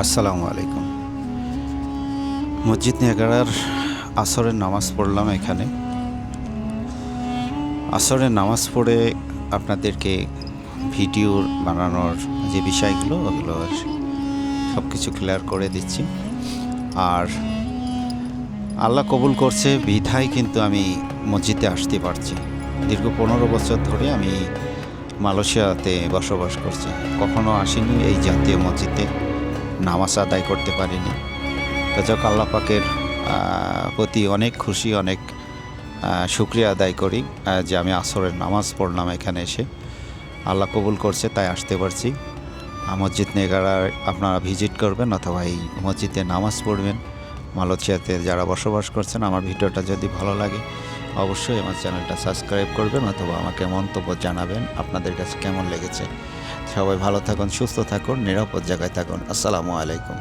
আসসালামু আলাইকুম। মসজিদ নেগারার আসরের নামাজ পড়লাম এখানে। আসরের নামাজ পড়ে আপনাদেরকে ভিডিও বানানোর যে বিষয়গুলো ওগুলো সব কিছু ক্লিয়ার করে দিচ্ছি। আর আল্লাহ কবুল করছে বিধায় কিন্তু আমি মসজিদে আসতে পারছি। দীর্ঘ ১৫ বছর ধরে আমি মালয়েশিয়াতে বসবাস করছি। কখনো আসিনি এই জাতীয় মসজিদে, নামাজ আদায় করতে পারিনি। তো যাক, আল্লাহ পাকের প্রতি অনেক খুশি, অনেক শুকরিয়া আদায় করি যে আমি আসরের নামাজ পড়লাম এখানে এসে। আল্লাহ কবুল করছে তাই আসতে পারছি। মসজিদ নেগারায় আপনারা ভিজিট করবেন অথবা এই মসজিদে নামাজ পড়বেন। মালয়েশিয়াতে যারা বসবাস করছেন, আমার ভিডিওটা যদি ভালো লাগে অবশ্যই আমার চ্যানেলটা সাবস্ক্রাইব করবেন অথবা আমাকে মন্তব্য জানাবেন আপনাদের কাছে কেমন লেগেছে। সবাই ভালো থাকুন, সুস্থ থাকুন, নিরাপদ জায়গায় থাকুন। আসসালামু আলাইকুম।